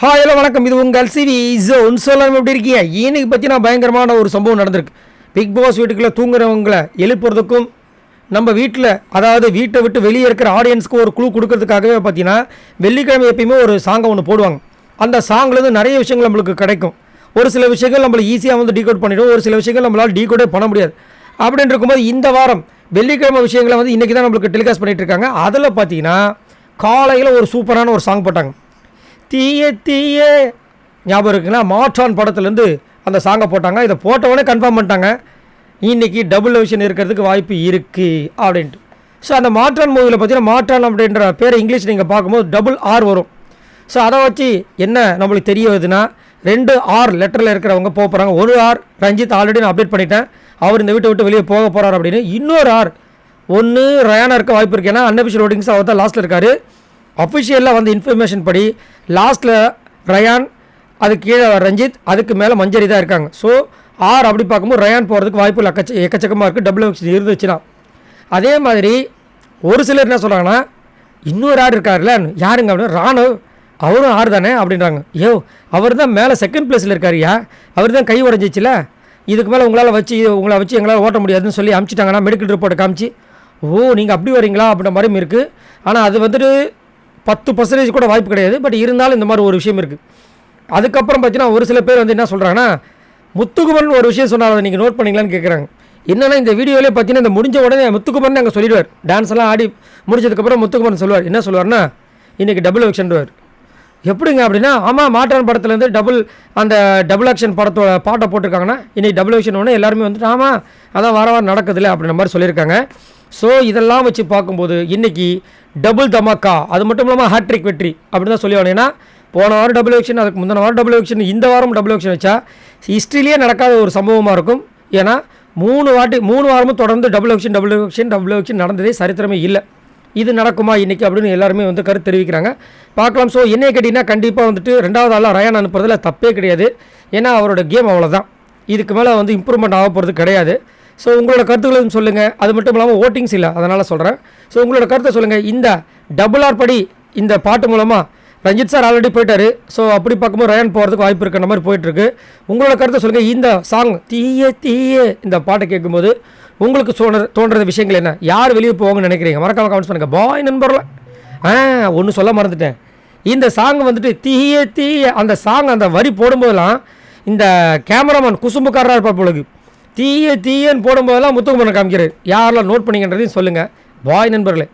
Hi hello வணக்கம். இது உங்கள் சிவி ஜோன். சொல்லாமல் எப்படி இருக்கீங்க? இன்னைக்கு பார்த்தீங்கன்னா பயங்கரமான ஒரு சம்பவம் நடந்திருக்கு. பிக் பாஸ் வீட்டுக்குள்ளே தூங்குறவங்களை எழுப்புறதுக்கும் நம்ம வீட்டில், அதாவது வீட்டை விட்டு வெளியே இருக்கிற ஆடியன்ஸ்க்கு ஒரு குழு கொடுக்கறதுக்காகவே பார்த்தீங்கன்னா வெள்ளிக்கிழமை எப்பயுமே ஒரு சாங்கை ஒன்று போடுவாங்க. அந்த சாங்லேருந்து நிறைய விஷயங்கள் நம்மளுக்கு கிடைக்கும். ஒரு சில விஷயங்கள் நம்மளை ஈஸியாக வந்து டீகோட் பண்ணிவிடும், ஒரு சில விஷயங்கள் நம்மளால் டீகோடே பண்ண முடியாது. அப்படின்னு இருக்கும்போது இந்த வாரம் வெள்ளிக்கிழமை விஷயங்களை வந்து இன்றைக்கி தான் நம்மளுக்கு டெலிகாஸ்ட் பண்ணிகிட்டு இருக்காங்க. அதில் பார்த்தீங்கன்னா காலையில் ஒரு சூப்பரான ஒரு சாங் போட்டாங்க. தீயே தீயே ஞாபகம் இருக்குங்களா? மாற்றான் படத்துலேருந்து அந்த சாங்கை போட்டாங்க. இதை போட்டவொடனே கன்ஃபார்ம் பண்ணிட்டாங்க இன்றைக்கி டபுள் விஷன் இருக்கிறதுக்கு வாய்ப்பு இருக்குது அப்படின்ட்டு. ஸோ அந்த மாற்றான் மூவியில் பார்த்தீங்கன்னா மாற்றான் அப்படின்ற பேரை இங்கிலீஷ் நீங்கள் பார்க்கும்போது டபுள் ஆர் வரும். ஸோ அதை வச்சு என்ன நம்மளுக்கு தெரிய வருதுன்னா 2 ஆர் லெட்டரில் இருக்கிறவங்க போக போகிறாங்க. ஒரு ஆர் ரஞ்சித் ஆல்ரெடி நான் அப்டேட் பண்ணிட்டேன், அவர் இந்த வீட்டை விட்டு வெளியே போக போகிறார் அப்படின்னு. இன்னொரு ஆர் ஒன்று ரயானா இருக்க வாய்ப்பு இருக்குது. ஏன்னா அன்அஃபிஷியல் ஓட்டிங்ஸ் அவர் தான் லாஸ்ட்டில் இருக்கார். அஃபிஷியலாக வந்து இன்ஃபர்மேஷன் படி லாஸ்ட்டில் ரயான், அதுக்கு கீழே ரஞ்சித், அதுக்கு மேலே மஞ்சரி தான் இருக்காங்க. ஸோ ஆர் அப்படி பார்க்கும்போது ரயான் போகிறதுக்கு வாய்ப்பு எக்கச்சக்கமாக இருக்குது டபுள் விஷன் இருந்துச்சுன்னா. அதே மாதிரி ஒரு சிலர் என்ன சொல்கிறாங்கன்னா இன்னொரு ஆர் இருக்கார்ல, யாருங்க அப்படின்னா ராணுவ, அவரும் ஆறு தானே அப்படின்றாங்க. அவர் தான் மேலே செகண்ட் பிளேஸில் இருக்காருயா, அவர் தான் கை உடஞ்சிச்சுல, இதுக்கு மேலே உங்களை வச்சு எங்களால் ஓட்ட முடியாதுன்னு சொல்லி அமுச்சிட்டாங்கன்னா மெடிக்கல் ரிப்போர்ட்டை காமிச்சு, நீங்கள் அப்படி வரீங்களா அப்படின்ற மாதிரியும் இருக்குது. ஆனால் அது வந்துட்டு 10% கூட வாய்ப்பு கிடையாது. பட் இருந்தாலும் இந்த மாதிரி ஒரு விஷயம் இருக்குது. அதுக்கப்புறம் பார்த்தீங்கன்னா ஒரு சில பேர் வந்து என்ன சொல்கிறாங்கன்னா, முத்துக்குமரன் ஒரு விஷயம் சொன்னார், அதை நீங்கள் நோட் பண்ணிங்களான்னு கேட்குறாங்க. என்னென்னா இந்த வீடியோவிலே பார்த்தீங்கன்னா இந்த முடிஞ்ச உடனே முத்துக்குமரன் அங்கே சொல்லிடுவார். டான்ஸ் எல்லாம் ஆடி முடிச்சதுக்கப்புறம் முத்துக்குமரன் சொல்லுவார், என்ன சொல்லுவார்னா இன்றைக்கி டபுள் ஆக்ஷன்டுவார். எப்படிங்க அப்படின்னா, ஆமாம் மாற்றான் படத்துலேருந்து அந்த டபுள் ஆக்ஷன் படத்தோட பாட்டை போட்டிருக்காங்கன்னா இன்றைக்கி டபுள் ஆக்ஷன் ஒன்று எல்லாருமே வந்துட்டு ஆமாம் அதான் வார வாரம் நடக்குதுல்ல அப்படின்ற மாதிரி சொல்லியிருக்காங்க. ஸோ இதெல்லாம் வச்சு பார்க்கும்போது இன்றைக்கி டபுள் தமாக்கா, அது மட்டும் இல்லாமல் ஹேட்ரிக் வெற்றி அப்படி தான் சொல்லி வாங்கினா. போன வாரம் டபுள் ஆக்ஷன், அதுக்கு முந்தின வாரம் டபுள் ஆக்ஷன், இந்த வாரம் டபுள் ஆக்ஷன் வச்சா ஹிஸ்ட்ரியிலே நடக்காத ஒரு சம்பவமாக இருக்கும். ஏன்னா 3 வாரமும் தொடர்ந்து டபுள் ஆக்ஷன் நடந்ததே சரித்திரமே இல்லை. இது நடக்குமா இன்றைக்கி அப்படின்னு எல்லாருமே வந்து கருத்து தெரிவிக்கிறாங்க. பார்க்கலாம். ஸோ என்னைய கேட்டிங்கன்னா கண்டிப்பாக வந்துட்டு 2வது ஆளாக ரயான் அனுப்புறதுல தப்பே கிடையாது. ஏன்னா அவரோட கேம் அவ்வளோதான், இதுக்கு மேலே வந்து இம்ப்ரூவ்மெண்ட் ஆக போகிறது கிடையாது. ஸோ உங்களோட கருத்துக்களையும் சொல்லுங்கள். அது மட்டும் இல்லாமல் ஓட்டிங்ஸ் இல்லை, அதனால் சொல்கிறேன். ஸோ உங்களோட கருத்தை சொல்லுங்கள். இந்த டபுள் ஆர் படி இந்த பாட்டு மூலமாக ரஞ்சித் சார் ஆல்ரெடி போயிட்டார். ஸோ அப்படி பார்க்கும்போது ரயான் போகிறதுக்கு வாய்ப்பு இருக்கிற மாதிரி போயிட்டுருக்கு. உங்களோட கருத்தை சொல்லுங்கள். இந்த சாங் தீயே தீயே இந்த பாட்டை கேட்கும்போது உங்களுக்கு தோன்றது விஷயங்கள் என்ன? யார் வெளியே போவாங்கன்னு நினைக்கிறீங்க? மறக்காமல் கமெண்ட்ஸ் பண்ணுங்கள். பாய் நண்பரில் ஒன்று சொல்ல மறந்துட்டேன். இந்த சாங் வந்துட்டு தீயே தீயே அந்த சாங் அந்த வரி போடும்போதெல்லாம் இந்த கேமராமேன் குசும்புக்காரராக இருப்பார் பொழுது தீயே தீயன்னு போடும்போதெல்லாம் முத்துக்குமரன் காமிக்கிறார். யாரெல்லாம் நோட் பண்ணிங்கன்றதையும் சொல்லுங்கள். பாய் நண்பர்களே.